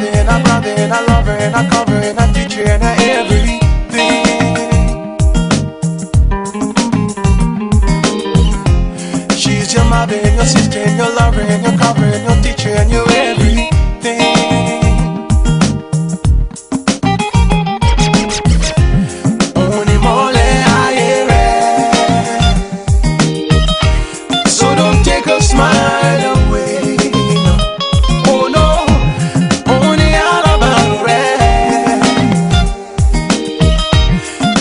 loving, a loving, a loving, a covering, a teaching, a everything. She's your mother, your sister, your lover, your covering, your teacher, your everything. Smile away, no. Oh no, only out of regret.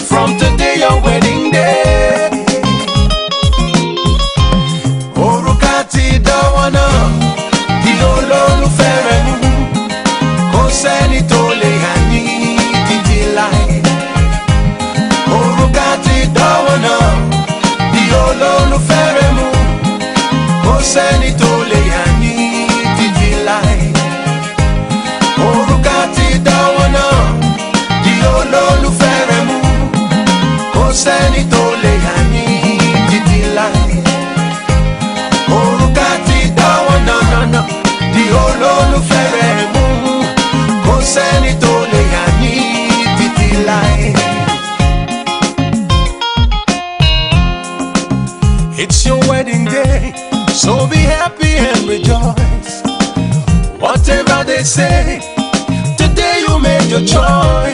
From today your wedding day, orukati dawana, ilolo feremu, koseni tole hani titilai. Orukati dawana, ilolo feremu. Seni tole yani titilai. Orukati dawana diolo feremu. Seni tole yani titilai. Orukati dawana no diolo feremu. Seni tole yani titilai. It's your wedding day, so be happy and rejoice. Whatever they say, today you made your choice.